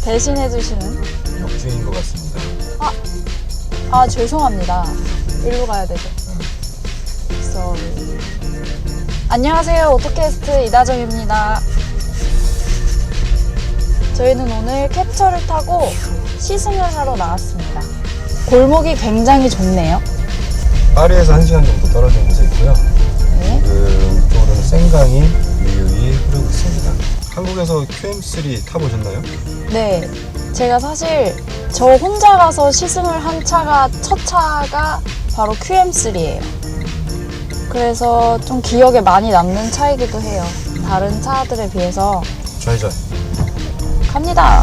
대신해주시는 역주행인 것 같습니다. 죄송합니다. 일로 가야 되죠. Sorry. 안녕하세요. 오토캐스트 이다정입니다. 저희는 오늘 캡처를 타고 시승을 하러 나왔습니다. 골목이 굉장히 좁네요. 파리에서 1시간 정도 떨어진 곳에 있고요. 네. 지금 이쪽으로는 생강이 유유히 흐르고 있습니다. 한국에서 QM3 타보셨나요? 네. 제가 사실 저 혼자 가서 시승을 한 차가 첫 차가 바로 QM3예요. 그래서 좀 기억에 많이 남는 차이기도 해요. 다른 차들에 비해서. 좌회전. 갑니다.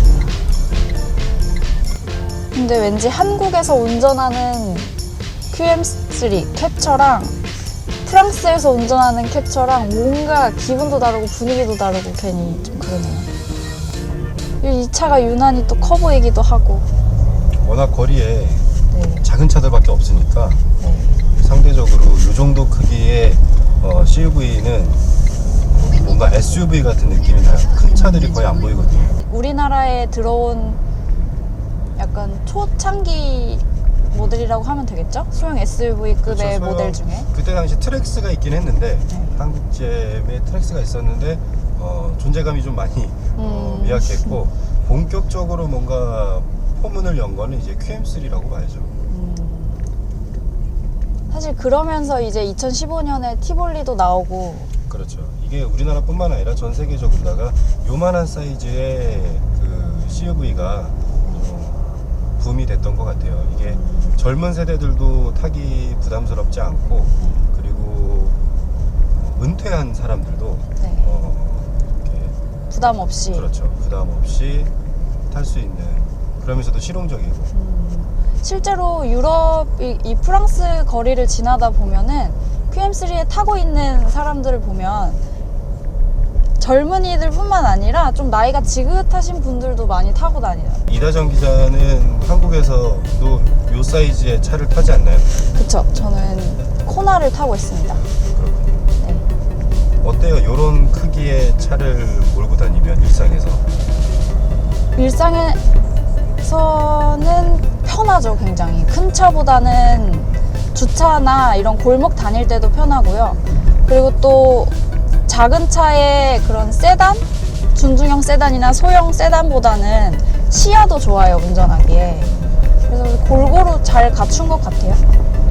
근데 왠지 한국에서 운전하는 QM3 캡처랑 프랑스에서 운전하는 캡처랑 뭔가 기분도 다르고 분위기도 다르고 괜히 좀 그러네요. 이 차가 유난히 또 커 보이기도 하고. 워낙 거리에 네. 작은 차들밖에 없으니까 네. 상대적으로 이 정도 크기의 CUV는 뭔가 SUV 같은 느낌이 나요. 큰 차들이 거의 안 보이거든요. 우리나라에 들어온 약간 초창기 모델이라고 하면 되겠죠? 소형 SUV급의 그렇죠, 모델 중에. 그때 당시 트랙스가 있긴 했는데 네. 한국제의 트랙스가 있었는데 존재감이 좀 많이 미약했고 본격적으로 뭔가 포문을 연 거는 이제 QM3라고 봐야죠. 사실 그러면서 이제 2015년에 티볼리도 나오고. 그렇죠. 이게 우리나라뿐만 아니라 전 세계적으로다가 요만한 사이즈의 그 CUV가 붐이 됐던 것 같아요. 이게 젊은 세대들도 타기 부담스럽지 않고 그리고 은퇴한 사람들도 네. 이렇게 부담 없이. 그렇죠. 부담 없이 탈 수 있는, 그러면서도 실용적이고. 실제로 유럽, 이 프랑스 거리를 지나다 보면은 QM3에 타고 있는 사람들을 보면 젊은이들 뿐만 아니라 좀 나이가 지긋하신 분들도 많이 타고 다녀요. 이다정 기자는 한국에서도 요 사이즈의 차를 타지 않나요? 그쵸. 저는 코나를 타고 있습니다. 그렇군요. 네. 어때요? 요런 크기의 차를 몰고 다니면 일상에서? 일상에서는 편하죠, 굉장히. 큰 차보다는 주차나 이런 골목 다닐 때도 편하고요. 그리고 또 작은 차의 그런 세단? 준중형 세단이나 소형 세단보다는 시야도 좋아요, 운전하기에. 그래서 골고루 잘 갖춘 것 같아요.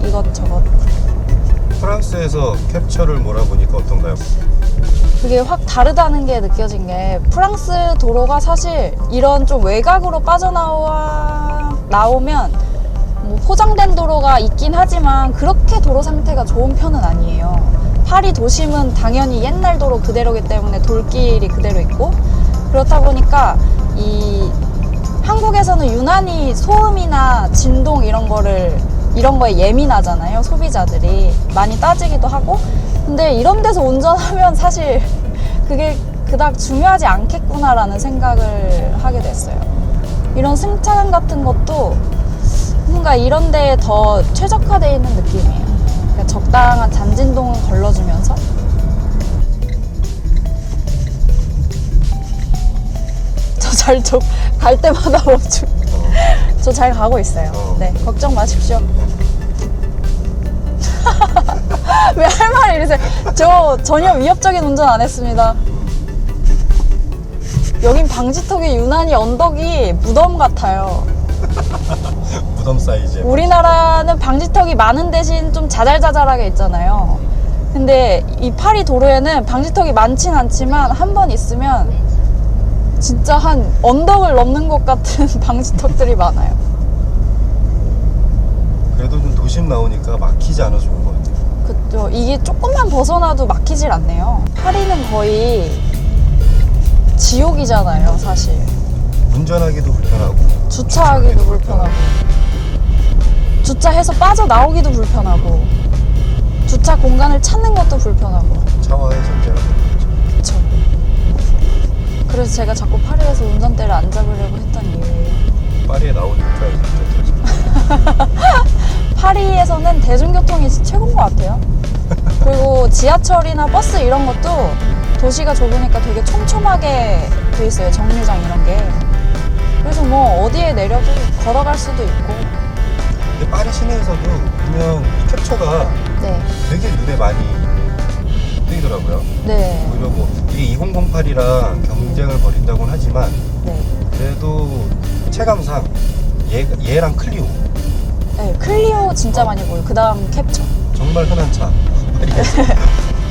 이것저것. 프랑스에서 캡처를 몰아보니까 어떤가요? 그게 확 다르다는 게 느껴진 게, 프랑스 도로가 사실 이런 좀 외곽으로 나오면 뭐 포장된 도로가 있긴 하지만 그렇게 도로 상태가 좋은 편은 아니에요. 파리 도심은 당연히 옛날 도로 그대로기 때문에 돌길이 그대로 있고, 그렇다 보니까 이 한국에서는 유난히 소음이나 진동 이런 거에 예민하잖아요, 소비자들이. 많이 따지기도 하고. 근데 이런 데서 운전하면 사실 그게 그닥 중요하지 않겠구나라는 생각을 하게 됐어요. 이런 승차감 같은 것도 뭔가 이런 데에 더 최적화되어 있는 느낌이에요. 그러니까 적당한 잔진동은 걸러주면서. 저 갈 때마다 멈추. 저 잘 가고 있어요. 네, 걱정 마십시오. 왜 할 말이 이러세요? 저 전혀 위협적인 운전 안 했습니다. 여긴 방지턱이 유난히 언덕이 무덤 같아요. 무덤 사이즈. 우리나라는 방지턱이 많은 대신 좀 자잘자잘하게 있잖아요. 근데 이 파리 도로에는 방지턱이 많진 않지만 한 번 있으면 진짜 한 언덕을 넘는 것 같은 방지턱들이 많아요. 그래도 좀 도심 나오니까 막히지 않아 좋은 것 같아요. 그죠. 이게 조금만 벗어나도 막히질 않네요. 파리는 거의 지옥이잖아요, 사실. 운전하기도 불편하고 주차하기도 불편하고, 주차해서 빠져나오기도 불편하고, 주차 공간을 찾는 것도 불편하고. 차와의 전제가 되는 거죠. 그쵸. 그래서 제가 자꾸 파리에서 운전대를 안 잡으려고 했던 이유예요. 파리에 나오니까 이제 터지죠. 파리에서는 대중교통이 최고인 것 같아요. 그리고 지하철이나 버스 이런 것도 도시가 좁으니까 되게 촘촘하게 돼 있어요. 정류장 이런 게. 어디에 내려도 걸어갈 수도 있고. 근데 파리 시내에서도 보면 이 캡처가 네. 되게 눈에 많이 띄더라고요. 네. 오히려 뭐 이게 2008이랑 경쟁을 벌인다고는 하지만 네. 그래도 체감상 얘랑 클리오 네. 클리오 진짜 많이 보여요. 그 다음 캡처. 정말 흔한 차.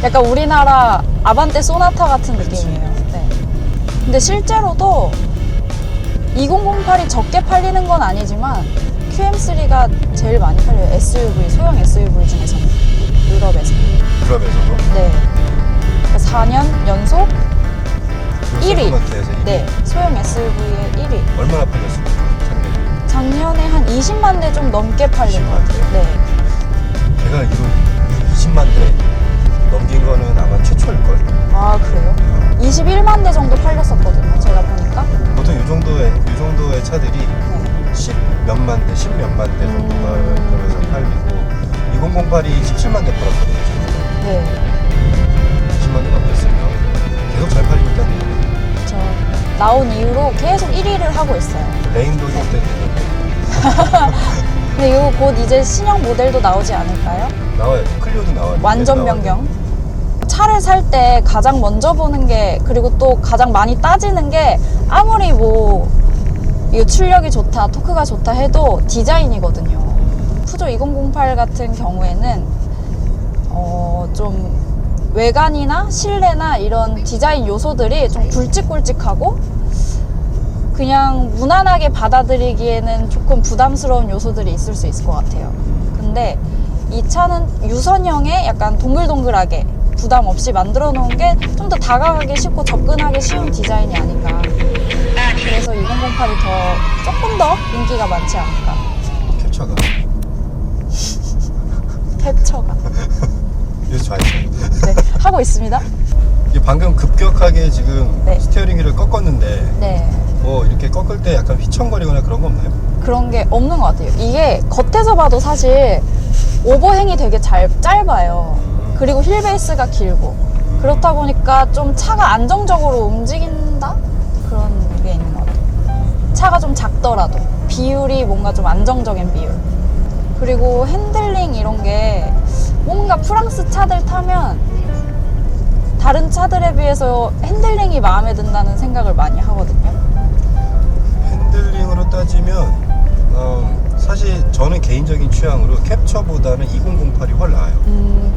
약간 우리나라 아반떼 소나타 같은 그치. 느낌이에요. 네. 근데 실제로도 2008이 적게 팔리는 건 아니지만 QM3가 제일 많이 팔려요. SUV, 소형 SUV 중에서는. 유럽에서. 유럽에서도 네. 그러니까 4년 연속 1위. 세그먼트에서 1위. 네. 소형 SUV의 1위. 얼마나 팔렸습니까? 작년에 한 20만 대 좀 넘게 팔린 것 20만 대? 같아요. 네. 제가 알기로 20만 대 넘긴 거는 아마 최초일걸. 아, 그래요? 21만 대 정도 팔렸었거든요. 제가 보니까. 보통 이 정도의 차들이 네. 10 몇만 대, 10 몇만 대 정도가 유럽에서 팔리고 2008이 17만 대 팔았거든요. 네. 20만 대 넘겼으면 계속 잘 팔리고 있다는 얘기예요. 저 나온 이후로 계속 1위를 하고 있어요. 레인도 좀 됐는데 근데 이거 곧 이제 신형 모델도 나오지 않을까요? 나와요. 클리오도 나와요. 완전 변경. 차를 살 때 가장 먼저 보는 게, 그리고 또 가장 많이 따지는 게, 아무리 뭐 이거 출력이 좋다, 토크가 좋다 해도 디자인이거든요. 푸조 2008 같은 경우에는 좀 외관이나 실내나 이런 디자인 요소들이 좀 굵직굵직하고 그냥 무난하게 받아들이기에는 조금 부담스러운 요소들이 있을 수 있을 것 같아요. 근데 이 차는 유선형에 약간 동글동글하게 부담 없이 만들어 놓은 게 좀 더 다가가기 쉽고 접근하기 쉬운 디자인이 아닌가. 그래서 2008이 조금 더 인기가 많지 않을까. 캡처가 캡처가. 요새 좌회전. 네, 하고 있습니다. 이게 방금 급격하게 지금 네. 스티어링 휠을 꺾었는데 네. 뭐 이렇게 꺾을 때 약간 휘청거리거나 그런 거 없나요? 그런 게 없는 것 같아요. 이게 겉에서 봐도 사실 오버행이 되게 짧아요. 그리고 휠 베이스가 길고. 그렇다 보니까 좀 차가 안정적으로 움직인다? 그런 게 있는 것 같아요. 차가 좀 작더라도. 비율이 뭔가 좀 안정적인 비율. 그리고 핸들링 이런 게 뭔가 프랑스 차들 타면 다른 차들에 비해서 핸들링이 마음에 든다는 생각을 많이 하거든요. 핸들링으로 따지면 사실 저는 개인적인 취향으로 캡처보다는 2008이 훨 나아요.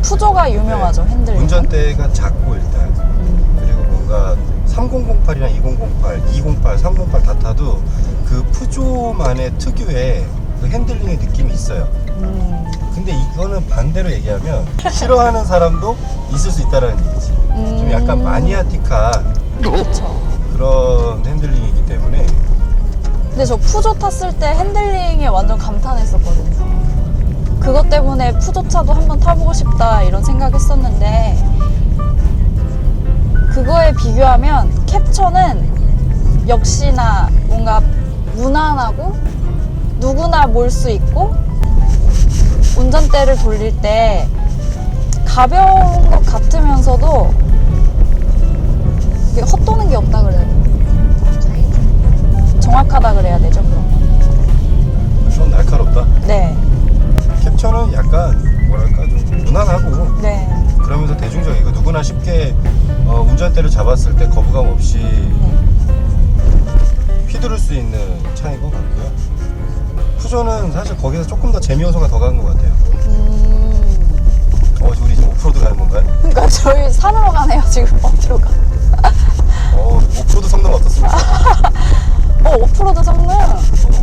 푸조가 유명하죠, 네. 핸들링. 운전대가 작고 일단 그리고 뭔가 3008이랑 2008, 208, 308 다 타도 그 푸조만의 특유의 그 핸들링의 느낌이 있어요. 근데 이거는 반대로 얘기하면 싫어하는 사람도 있을 수 있다는 얘기지. 좀 약간 마니아틱한 그렇죠. 그런 핸들링이기 때문에 근데 저 푸조 탔을 때 핸들링에 완전 감탄했었거든요. 그것 때문에 푸조 차도 한번 타보고 싶다 이런 생각했었는데 그거에 비교하면 캡처는 역시나 뭔가 무난하고 누구나 몰 수 있고 운전대를 돌릴 때 가벼운 것 같으면서도 이게 헛도는 게 없다 그래야 돼. 정확하다 그래야 되죠, 그런 건. 좀 날카롭다. 네. 캡처는 약간 뭐랄까 좀 무난하고 네. 그러면서 대중적이고 누구나 쉽게 운전대를 잡았을 때 거부감 없이 휘두를 수 있는 차인 것 같고요. 푸조는 사실 거기서 조금 더 재미 요소가 더 가는 것 같아요. 우리 지금 오프로드 가는 건가요? 그러니까 저희 산으로 가네요, 지금. 어디로 가? 오프로드 성능 어떻습니까? 오프로드 성능?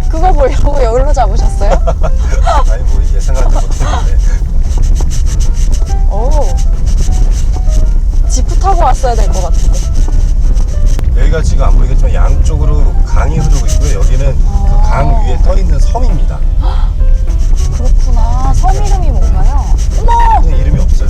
그거 보려고 여기로 잡으셨어요? 아니 뭐 예상하지 못했는데 오. 지프 타고 왔어야 될 것 같은데. 여기가 지금 안 보이겠지만 양쪽으로 강이 흐르고 있고요. 여기는 그 강 위에 떠 있는 섬입니다. 그렇구나. 섬 이름이 뭔가요? 어머! 그냥 이름이 없어요.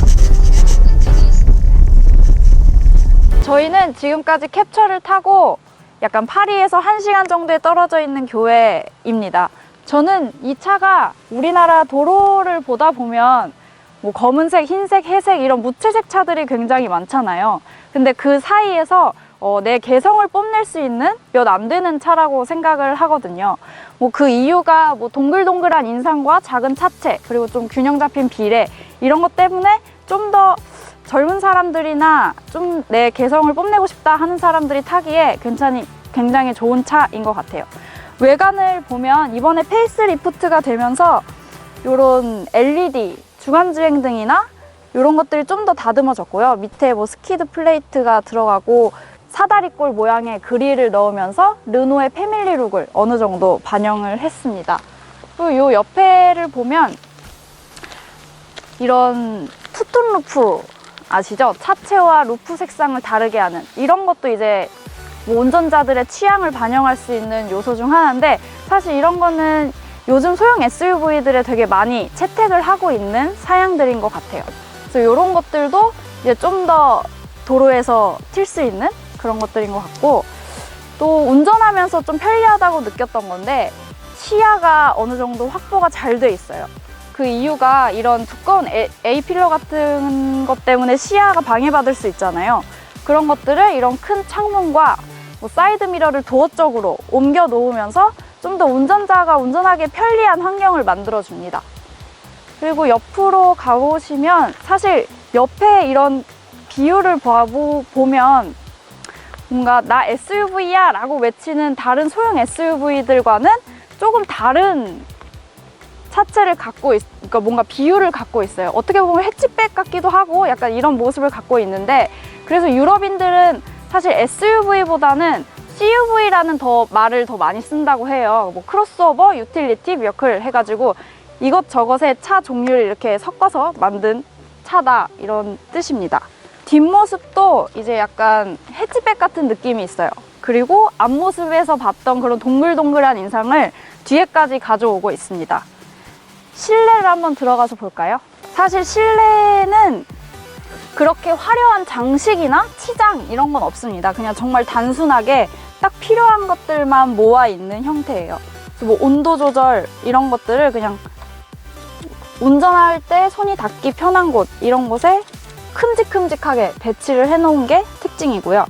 저희는 지금까지 캡처를 타고 약간 파리에서 1시간 정도에 떨어져 있는 교외입니다. 저는 이 차가 우리나라 도로를 보다 보면 뭐 검은색, 흰색, 회색 이런 무채색 차들이 굉장히 많잖아요. 근데 그 사이에서 내 개성을 뽐낼 수 있는 몇 안 되는 차라고 생각을 하거든요. 뭐 그 이유가 뭐 동글동글한 인상과 작은 차체, 그리고 좀 균형 잡힌 비례, 이런 것 때문에 좀 더 젊은 사람들이나 좀 내 개성을 뽐내고 싶다 하는 사람들이 타기에 굉장히 좋은 차인 것 같아요. 외관을 보면 이번에 페이스리프트가 되면서 이런 LED 주간주행등이나 이런 것들이 좀 더 다듬어졌고요. 밑에 뭐 스키드 플레이트가 들어가고 사다리꼴 모양의 그릴을 넣으면서 르노의 패밀리 룩을 어느 정도 반영을 했습니다. 그리고 이 옆에를 보면 이런 투톤 루프 아시죠? 차체와 루프 색상을 다르게 하는 이런 것도 이제 뭐 운전자들의 취향을 반영할 수 있는 요소 중 하나인데, 사실 이런 거는 요즘 소형 SUV들에 되게 많이 채택을 하고 있는 사양들인 것 같아요. 그래서 이런 것들도 이제 좀 더 도로에서 튈 수 있는 그런 것들인 것 같고, 또 운전하면서 좀 편리하다고 느꼈던 건데 시야가 어느 정도 확보가 잘 돼 있어요. 그 이유가 이런 두꺼운 A필러 같은 것 때문에 시야가 방해받을 수 있잖아요. 그런 것들을 이런 큰 창문과 뭐 사이드 미러를 도어 쪽으로 옮겨 놓으면서 좀 더 운전자가 운전하기 편리한 환경을 만들어 줍니다. 그리고 옆으로 가보시면 사실 옆에 이런 비율을 보면 뭔가 나 SUV야 라고 외치는 다른 소형 SUV들과는 조금 다른 차체를 그러니까 뭔가 비율을 갖고 있어요. 어떻게 보면 해치백 같기도 하고 약간 이런 모습을 갖고 있는데, 그래서 유럽인들은 사실 SUV보다는 CUV라는 말을 더 많이 쓴다고 해요. 뭐 크로스오버, 유틸리티, 베이클 해가지고 이것저것의 차 종류를 이렇게 섞어서 만든 차다, 이런 뜻입니다. 뒷모습도 이제 약간 해치백 같은 느낌이 있어요. 그리고 앞모습에서 봤던 그런 동글동글한 인상을 뒤에까지 가져오고 있습니다. 실내를 한번 들어가서 볼까요? 사실 실내는 그렇게 화려한 장식이나 치장 이런 건 없습니다. 그냥 정말 단순하게 딱 필요한 것들만 모아 있는 형태예요. 뭐 온도 조절 이런 것들을 그냥 운전할 때 손이 닿기 편한 곳, 이런 곳에 큼직큼직하게 배치를 해놓은 게 특징이고요.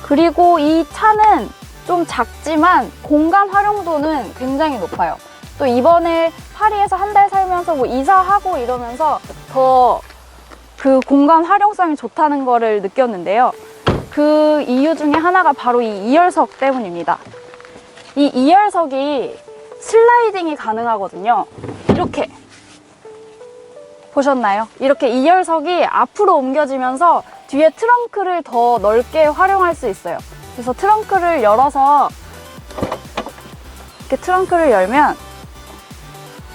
그리고 이 차는 좀 작지만 공간 활용도는 굉장히 높아요. 또 이번에 파리에서 한 달 살면서 뭐 이사하고 이러면서 더 그 공간 활용성이 좋다는 거를 느꼈는데요. 그 이유 중에 하나가 바로 이 2열석 때문입니다. 이 2열석이 슬라이딩이 가능하거든요. 이렇게 보셨나요? 이렇게 2열석이 앞으로 옮겨지면서 뒤에 트렁크를 더 넓게 활용할 수 있어요. 그래서 트렁크를 열어서 이렇게 트렁크를 열면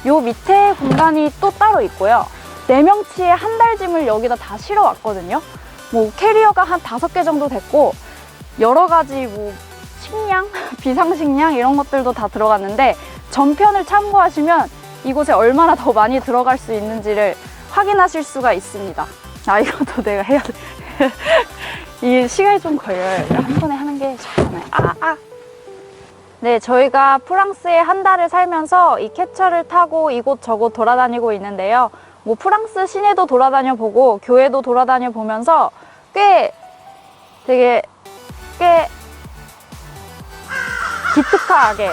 요 밑에 공간이 또 따로 있고요. 4명치의 한 달 짐을 여기다 다 실어 왔거든요. 뭐 캐리어가 한 5개 정도 됐고 여러 가지 뭐 식량, 비상식량 이런 것들도 다 들어갔는데 전편을 참고하시면 이곳에 얼마나 더 많이 들어갈 수 있는지를 확인하실 수가 있습니다. 아, 이것도 내가 해야 돼. 이 시간이 좀 걸려요. 한 번에 하는 게 좋잖아요. 네, 저희가 프랑스에 한 달을 살면서 이 캡처를 타고 이곳저곳 돌아다니고 있는데요. 뭐 프랑스 시내도 돌아다녀 보고 교회도 돌아다녀 보면서 되게 기특하게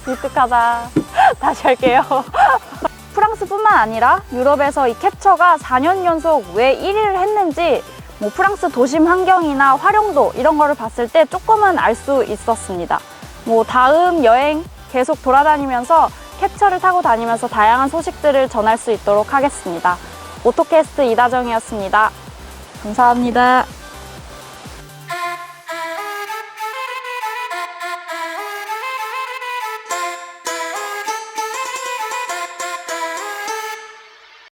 기특하다. 다시 할게요. 프랑스뿐만 아니라 유럽에서 이 캡처가 4년 연속 왜 1위를 했는지 뭐 프랑스 도심 환경이나 활용도 이런 거를 봤을 때 조금은 알 수 있었습니다. 뭐 다음 여행 계속 돌아다니면서 캡처를 타고 다니면서 다양한 소식들을 전할 수 있도록 하겠습니다. 오토캐스트 이다정이었습니다. 감사합니다.